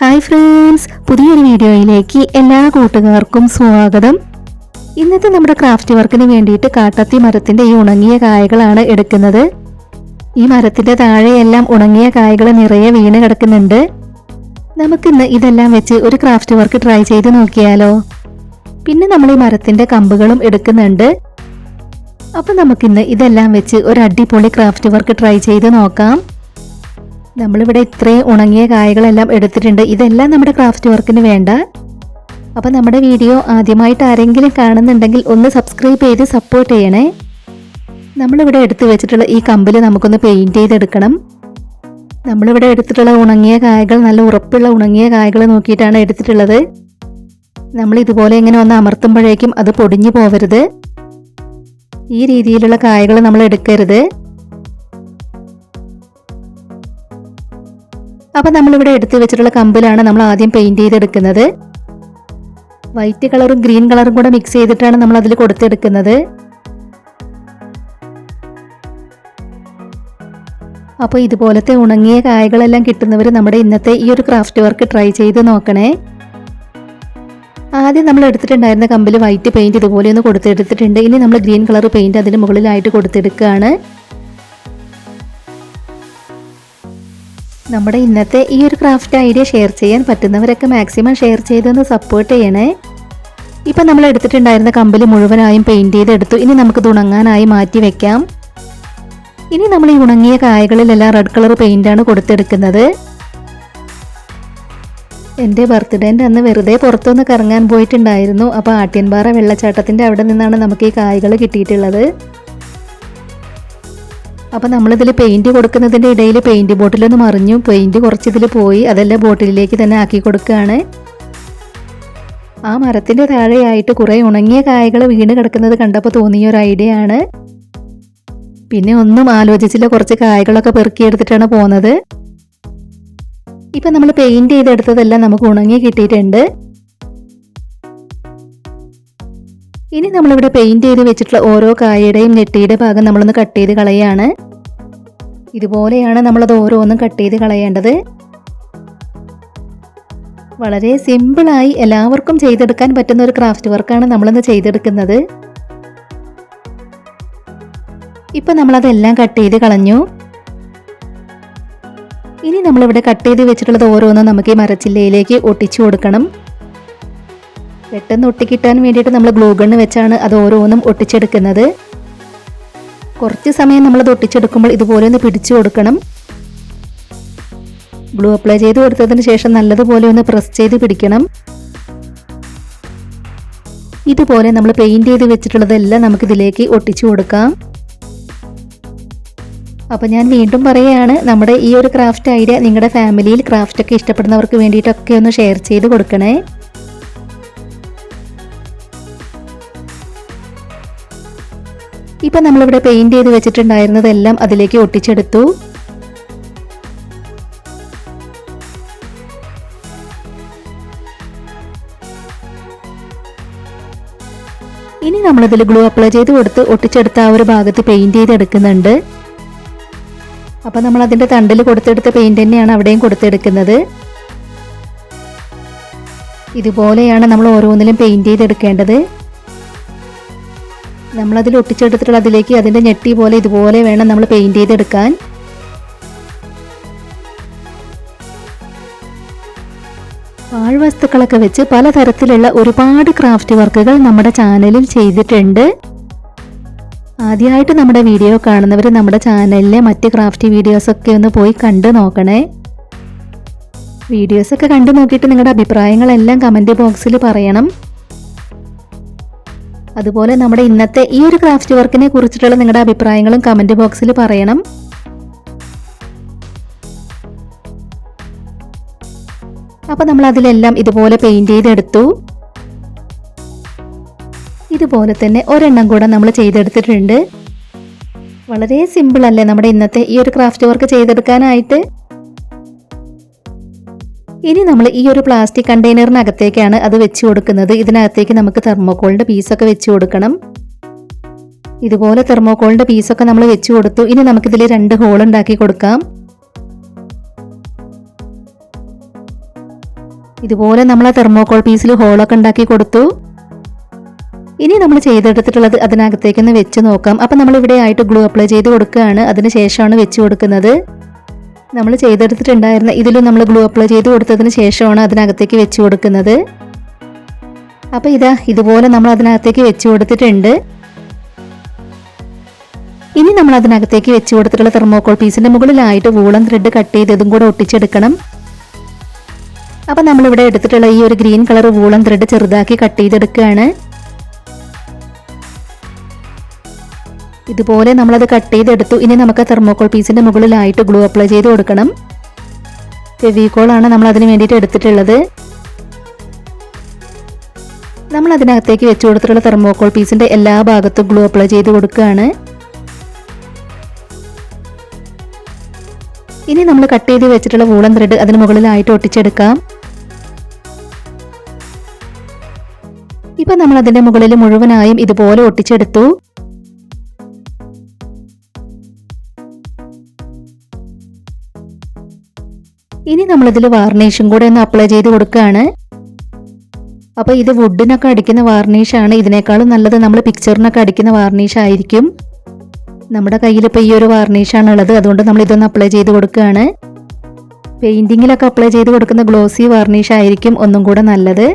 Hi friends, പുതിയൊരു വീഡിയോയിലേക്ക് എല്ലാ കൂട്ടുകാർക്കും സ്വാഗതം. ഇന്നത്തെ നമ്മുടെ ക്രാഫ്റ്റ് വർക്കിന് വേണ്ടിയിട്ട് കാട്ടത്തി മരത്തിന്റെ ഈ ഉണങ്ങിയ കായകളാണ് എടുക്കുന്നത്. ഈ മരത്തിന്റെ താഴെയെല്ലാം ഉണങ്ങിയ കായകൾ നിറയെ വീണ് കിടക്കുന്നുണ്ട്. നമുക്കിന്ന് ഇതെല്ലാം വെച്ച് ഒരു ക്രാഫ്റ്റ് വർക്ക് ട്രൈ ചെയ്ത് നോക്കിയാലോ. പിന്നെ നമ്മൾ ഈ മരത്തിന്റെ കമ്പുകളും എടുക്കുന്നുണ്ട്. അപ്പൊ നമുക്കിന്ന് ഇതെല്ലാം വെച്ച് ഒരു അടിപൊളി ക്രാഫ്റ്റ് വർക്ക് ട്രൈ ചെയ്ത് നോക്കാം. നമ്മളിവിടെ ഇത്രയും ഉണങ്ങിയ കായകളെല്ലാം എടുത്തിട്ടുണ്ട്. ഇതെല്ലാം നമ്മുടെ ക്രാഫ്റ്റ് വർക്കിന് വേണ്ട. അപ്പോൾ നമ്മുടെ വീഡിയോ ആദ്യമായിട്ട് ആരെങ്കിലും കാണുന്നുണ്ടെങ്കിൽ ഒന്ന് സബ്സ്ക്രൈബ് ചെയ്ത് സപ്പോർട്ട് ചെയ്യണേ. നമ്മളിവിടെ എടുത്തു വെച്ചിട്ടുള്ള ഈ കമ്പിൽ നമുക്കൊന്ന് പെയിന്റ് ചെയ്തെടുക്കണം. നമ്മളിവിടെ എടുത്തിട്ടുള്ള ഉണങ്ങിയ കായകൾ നല്ല ഉറപ്പുള്ള ഉണങ്ങിയ കായകൾ നോക്കിയിട്ടാണ് എടുത്തിട്ടുള്ളത്. നമ്മൾ ഇതുപോലെ ഇങ്ങനെ ഒന്ന് അമർത്തുമ്പോഴേക്കും അത് പൊടിഞ്ഞു പോവരുത്. ഈ രീതിയിലുള്ള കായകൾ നമ്മൾ എടുക്കരുത്. അപ്പൊ നമ്മളിവിടെ എടുത്തു വെച്ചിട്ടുള്ള കമ്പിലാണ് നമ്മൾ ആദ്യം പെയിന്റ് ചെയ്തെടുക്കുന്നത്. വൈറ്റ് കളറും ഗ്രീൻ കളറും കൂടെ മിക്സ് ചെയ്തിട്ടാണ് നമ്മൾ അതിൽ കൊടുത്തെടുക്കുന്നത്. അപ്പോൾ ഇതുപോലത്തെ ഉണങ്ങിയ കായകളെല്ലാം കിട്ടുന്നവർ നമ്മുടെ ഇന്നത്തെ ഈ ഒരു ക്രാഫ്റ്റ് വർക്ക് ട്രൈ ചെയ്ത് നോക്കണേ. ആദ്യം നമ്മൾ എടുത്തിട്ടുണ്ടായിരുന്ന കമ്പിൽ വൈറ്റ് പെയിന്റ് ഇതുപോലെ ഒന്ന് കൊടുത്തെടുത്തിട്ടുണ്ട്. ഇനി നമ്മൾ ഗ്രീൻ കളർ പെയിന്റ് അതിന് മുകളിലായിട്ട് കൊടുത്തെടുക്കുകയാണ്. നമ്മുടെ ഇന്നത്തെ ഈ ഒരു ക്രാഫ്റ്റ് ഐഡിയ ഷെയർ ചെയ്യാൻ പറ്റുന്നവരൊക്കെ മാക്സിമം ഷെയർ ചെയ്തൊന്ന് സപ്പോർട്ട് ചെയ്യണേ. ഇപ്പം നമ്മൾ എടുത്തിട്ടുണ്ടായിരുന്ന കമ്പിൽ മുഴുവനായും പെയിന്റ് ചെയ്തെടുത്തു. ഇനി നമുക്കിത് ഉണങ്ങാനായി മാറ്റി വെക്കാം. ഇനി നമ്മൾ ഈ ഉണങ്ങിയ കായകളിലെല്ലാം റെഡ് കളർ പെയിന്റാണ് കൊടുത്തെടുക്കുന്നത്. എൻ്റെ ബർത്ത്ഡേൻ്റെ അന്ന് വെറുതെ പുറത്തൊന്ന് കറങ്ങാൻ പോയിട്ടുണ്ടായിരുന്നു. അപ്പോൾ ആട്യൻപാറ വെള്ളച്ചാട്ടത്തിൻ്റെ അവിടെ നിന്നാണ് നമുക്ക് ഈ കായകൾ കിട്ടിയിട്ടുള്ളത്. അപ്പോൾ നമ്മളിതിൽ പെയിന്റ് കൊടുക്കുന്നതിൻ്റെ ഇടയിൽ പെയിന്റ് ബോട്ടിലൊന്ന് മറിഞ്ഞു. പെയിന്റ് കുറച്ചിതിൽ പോയി. അതെല്ലാം ബോട്ടിലേക്ക് തന്നെ ആക്കി കൊടുക്കുകയാണ്. ആ മരത്തിൻ്റെ താഴെയായിട്ട് കുറേ ഉണങ്ങിയ കായകൾ വീണ് കിടക്കുന്നത് കണ്ടപ്പോൾ തോന്നിയ ഒരു ഐഡിയ ആണ്. പിന്നെ ഒന്നും ആലോചിച്ചില്ല, കുറച്ച് കായകളൊക്കെ പെറുക്കിയെടുത്തിട്ടാണ് പോകുന്നത്. ഇപ്പം നമ്മൾ പെയിന്റ് ചെയ്തെടുത്തതെല്ലാം നമുക്ക് ഉണങ്ങി കിട്ടിയിട്ടുണ്ട്. ഇനി നമ്മളിവിടെ പെയിന്റ് ചെയ്ത് വെച്ചിട്ടുള്ള ഓരോ കായയുടെയും നെറ്റിയുടെ ഭാഗം നമ്മളൊന്ന് കട്ട് ചെയ്ത് കളയാണ്. ഇതുപോലെയാണ് നമ്മളത് ഓരോന്നും കട്ട് ചെയ്ത് കളയേണ്ടത്. വളരെ സിമ്പിളായി എല്ലാവർക്കും ചെയ്തെടുക്കാൻ പറ്റുന്ന ഒരു ക്രാഫ്റ്റ് വർക്കാണ് നമ്മളിന്ന് ചെയ്തെടുക്കുന്നത്. ഇപ്പം നമ്മളതെല്ലാം കട്ട് ചെയ്ത് കളഞ്ഞു. ഇനി നമ്മളിവിടെ കട്ട് ചെയ്ത് വെച്ചിട്ടുള്ളത് ഓരോന്നും നമുക്ക് ഈ മരച്ചില്ലയിലേക്ക് ഒട്ടിച്ചു കൊടുക്കണം. പെട്ടെന്ന് ഒട്ടിക്കിട്ടാൻ വേണ്ടിയിട്ട് നമ്മൾ ഗ്ലൂ ഗണ്ണ് വെച്ചാണ് അത് ഓരോന്നും ഒട്ടിച്ചെടുക്കുന്നത്. കുറച്ച് സമയം നമ്മളത് ഒട്ടിച്ചെടുക്കുമ്പോൾ ഇതുപോലെ ഒന്ന് പിടിച്ചു കൊടുക്കണം. ഗ്ലൂ അപ്ലൈ ചെയ്ത് കൊടുത്തതിന് ശേഷം നല്ലതുപോലെ ഒന്ന് പ്രസ് ചെയ്ത് പിടിക്കണം. ഇതുപോലെ നമ്മൾ പെയിന്റ് ചെയ്ത് വെച്ചിട്ടുള്ളതെല്ലാം നമുക്കിതിലേക്ക് ഒട്ടിച്ചു കൊടുക്കാം. അപ്പോൾ ഞാൻ വീണ്ടും പറയുകയാണ്, നമ്മുടെ ഈ ഒരു ക്രാഫ്റ്റ് ഐഡിയ നിങ്ങളുടെ ഫാമിലിയിൽ ക്രാഫ്റ്റൊക്കെ ഇഷ്ടപ്പെടുന്നവർക്ക് വേണ്ടിയിട്ടൊക്കെ ഒന്ന് ഷെയർ ചെയ്ത് കൊടുക്കണേ. ഇപ്പം നമ്മളിവിടെ പെയിന്റ് ചെയ്ത് വെച്ചിട്ടുണ്ടായിരുന്നതെല്ലാം അതിലേക്ക് ഒട്ടിച്ചെടുത്തു. ഇനി നമ്മളിതിൽ ഗ്ലൂ അപ്ലൈ ചെയ്ത് കൊടുത്ത് ഒട്ടിച്ചെടുത്ത ആ ഒരു ഭാഗത്ത് പെയിന്റ് ചെയ്തെടുക്കുന്നുണ്ട്. അപ്പം നമ്മൾ അതിൻ്റെ തണ്ടിൽ കൊടുത്തെടുത്ത പെയിന്റ് തന്നെയാണ് അവിടെയും കൊടുത്തെടുക്കുന്നത്. ഇതുപോലെയാണ് നമ്മൾ ഓരോന്നിലും പെയിന്റ് ചെയ്തെടുക്കേണ്ടത്. നമ്മളതിൽ ഒട്ടിച്ചെടുത്തിട്ടുള്ള അതിലേക്ക് അതിൻ്റെ ഞെട്ടി പോലെ ഇതുപോലെ വേണം നമ്മൾ പെയിന്റ് ചെയ്തെടുക്കാൻ. പാഴ്വസ്തുക്കളൊക്കെ വെച്ച് പലതരത്തിലുള്ള ഒരുപാട് ക്രാഫ്റ്റ് വർക്കുകൾ നമ്മുടെ ചാനലിൽ ചെയ്തിട്ടുണ്ട്. ആദ്യമായിട്ട് നമ്മുടെ വീഡിയോ കാണുന്നവർ നമ്മുടെ ചാനലിലെ മറ്റ് ക്രാഫ്റ്റ് വീഡിയോസൊക്കെ ഒന്ന് പോയി കണ്ടു നോക്കണേ. വീഡിയോസൊക്കെ കണ്ടു നോക്കിയിട്ട് നിങ്ങളുടെ അഭിപ്രായങ്ങളെല്ലാം കമൻറ്റ് ബോക്സിൽ പറയണം. അതുപോലെ നമ്മുടെ ഇന്നത്തെ ഈ ഒരു ക്രാഫ്റ്റ് വർക്കിനെ കുറിച്ചിട്ടുള്ള നിങ്ങളുടെ അഭിപ്രായങ്ങളും കമൻറ്റ് ബോക്സിൽ പറയണം. അപ്പോൾ നമ്മൾ അതിലെല്ലാം ഇതുപോലെ പെയിന്റ് ചെയ്തെടുത്തു. ഇതുപോലെ തന്നെ ഒരെണ്ണം കൂടെ നമ്മൾ ചെയ്തെടുത്തിട്ടുണ്ട്. വളരെ സിമ്പിൾ അല്ലേ നമ്മുടെ ഇന്നത്തെ ഈ ഒരു ക്രാഫ്റ്റ് വർക്ക് ചെയ്തെടുക്കാനായിട്ട്. ഇനി നമ്മൾ ഈ ഒരു പ്ലാസ്റ്റിക് കണ്ടെയ്നറിനകത്തേക്കാണ് അത് വെച്ച് കൊടുക്കുന്നത്. ഇതിനകത്തേക്ക് നമുക്ക് തെർമോക്കോളിൻ്റെ പീസൊക്കെ വെച്ച് കൊടുക്കണം. ഇതുപോലെ തെർമോക്കോളിൻ്റെ പീസൊക്കെ നമ്മൾ വെച്ച് കൊടുത്തു. ഇനി നമുക്കിതിൽ 2 ഹോൾ ഉണ്ടാക്കി കൊടുക്കാം. ഇതുപോലെ നമ്മൾ ആ തെർമോകോൾ പീസിൽ ഹോളൊക്കെ ഉണ്ടാക്കി കൊടുത്തു. ഇനി നമ്മൾ ചെയ്തെടുത്തിട്ടുള്ളത് അതിനകത്തേക്കൊന്ന് വെച്ച് നോക്കാം. അപ്പം നമ്മൾ ഇവിടെ ആയിട്ട് ഗ്ലൂ അപ്ലൈ ചെയ്ത് കൊടുക്കുകയാണ്. അതിനുശേഷമാണ് വെച്ച് കൊടുക്കുന്നത്. നമ്മൾ ചെയ്തെടുത്തിട്ടുണ്ടായിരുന്ന ഇതിലും നമ്മൾ ഗ്ലൂ അപ്ലൈ ചെയ്ത് കൊടുത്തതിന് ശേഷമാണ് അതിനകത്തേക്ക് വെച്ച് കൊടുക്കുന്നത്. അപ്പോൾ ഇതാ ഇതുപോലെ നമ്മൾ അതിനകത്തേക്ക് വെച്ച് കൊടുത്തിട്ടുണ്ട്. ഇനി നമ്മൾ അതിനകത്തേക്ക് വെച്ച് കൊടുത്തിട്ടുള്ള തെർമോകോൾ പീസിന്റെ മുകളിലായിട്ട് വൂളൻ ത്രെഡ് കട്ട് ചെയ്തതും കൂടെ ഒട്ടിച്ചെടുക്കണം. അപ്പം നമ്മളിവിടെ എടുത്തിട്ടുള്ള ഈ ഒരു ഗ്രീൻ കളർ വൂളൻ ത്രെഡ് ചെറുതാക്കി കട്ട് ചെയ്തെടുക്കുകയാണ്. ഇതുപോലെ നമ്മളത് കട്ട് ചെയ്തെടുത്തു. ഇനി നമുക്ക് തെർമോകോൾ പീസിന്റെ മുകളിലായിട്ട് ഗ്ലൂ അപ്ലൈ ചെയ്ത് കൊടുക്കണം. ഫെവിക്കോളാണ് നമ്മൾ അതിന് വേണ്ടിയിട്ട് എടുത്തിട്ടുള്ളത്. നമ്മൾ അതിനകത്തേക്ക് വെച്ച് കൊടുത്തിട്ടുള്ള തെർമോകോൾ പീസിന്റെ എല്ലാ ഭാഗത്തും ഗ്ലൂ അപ്ലൈ ചെയ്ത് കൊടുക്കുകയാണ്. ഇനി നമ്മൾ കട്ട് ചെയ്ത് വെച്ചിട്ടുള്ള വൂളൻ ത്രെഡ് അതിന് മുകളിലായിട്ട് ഒട്ടിച്ചെടുക്കാം. ഇപ്പം നമ്മൾ അതിന്റെ മുകളിൽ മുഴുവനായും ഇതുപോലെ ഒട്ടിച്ചെടുത്തു. ഇനി നമ്മളിതിൽ വാർണിഷും കൂടെ ഒന്ന് അപ്ലൈ ചെയ്ത് കൊടുക്കുകയാണ്. അപ്പോൾ ഇത് വുഡിനൊക്കെ അടിക്കുന്ന വാർണിഷാണ്. ഇതിനേക്കാളും നല്ലത് നമ്മൾ പിക്ചറിനൊക്കെ അടിക്കുന്ന വാർണിഷ് ആയിരിക്കും. നമ്മുടെ കയ്യിൽ ഇപ്പോൾ ഈ ഒരു വാർണിഷാണ് ഉള്ളത്. അതുകൊണ്ട് നമ്മൾ ഇതൊന്ന് അപ്ലൈ ചെയ്ത് കൊടുക്കുകയാണ്. പെയിന്റിങ്ങിലൊക്കെ അപ്ലൈ ചെയ്ത് കൊടുക്കുന്ന ഗ്ലോസി വാർണിഷ് ആയിരിക്കും ഒന്നും കൂടെ നല്ലത്.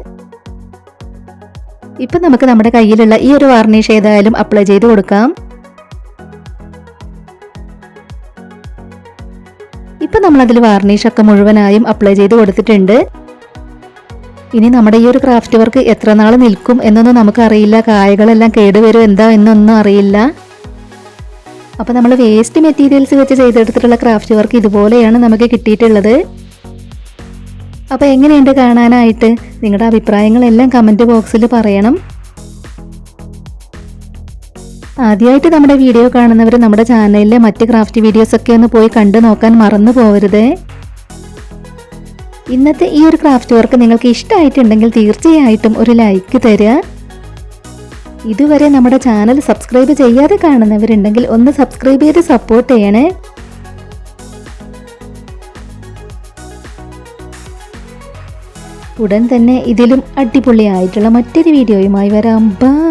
ഇപ്പം നമുക്ക് നമ്മുടെ കയ്യിലുള്ള ഈ ഒരു വാർണിഷ് ഏതായാലും അപ്ലൈ ചെയ്ത് കൊടുക്കാം. ഇപ്പം നമ്മളതിൽ വാർണിഷൊക്കെ മുഴുവനായും അപ്ലൈ ചെയ്ത് കൊടുത്തിട്ടുണ്ട്. ഇനി നമ്മുടെ ഈ ഒരു ക്രാഫ്റ്റ് വർക്ക് എത്ര നാൾ നിൽക്കും എന്നൊന്നും നമുക്കറിയില്ല. കായകളെല്ലാം കേടുവരും എന്താ എന്നൊന്നും അറിയില്ല. അപ്പോൾ നമ്മൾ വേസ്റ്റ് മെറ്റീരിയൽസ് വെച്ച് ചെയ്തെടുത്തിട്ടുള്ള ക്രാഫ്റ്റ് വർക്ക് ഇതുപോലെയാണ് നമുക്ക് കിട്ടിയിട്ടുള്ളത്. അപ്പോൾ എങ്ങനെയുണ്ട് കാണാനായിട്ട്? നിങ്ങളുടെ അഭിപ്രായങ്ങളെല്ലാം കമൻറ്റ് ബോക്സിൽ പറയണം. ആദ്യമായിട്ട് നമ്മുടെ വീഡിയോ കാണുന്നവർ നമ്മുടെ ചാനലിലെ മറ്റ് ക്രാഫ്റ്റ് വീഡിയോസൊക്കെ ഒന്ന് പോയി കണ്ടു നോക്കാൻ മറന്നു പോകരുത്. ഇന്നത്തെ ഈ ഒരു ക്രാഫ്റ്റ് വർക്ക് നിങ്ങൾക്ക് ഇഷ്ടമായിട്ടുണ്ടെങ്കിൽ തീർച്ചയായിട്ടും ഒരു ലൈക്ക് തരിക. ഇതുവരെ നമ്മുടെ ചാനൽ സബ്സ്ക്രൈബ് ചെയ്യാതെ കാണുന്നവരുണ്ടെങ്കിൽ ഒന്ന് സബ്സ്ക്രൈബ് ചെയ്ത് സപ്പോർട്ട് ചെയ്യണേ. ഉടൻ തന്നെ ഇതിലും അടിപൊളിയായിട്ടുള്ള മറ്റൊരു വീഡിയോയുമായി വരാം. ബൈ.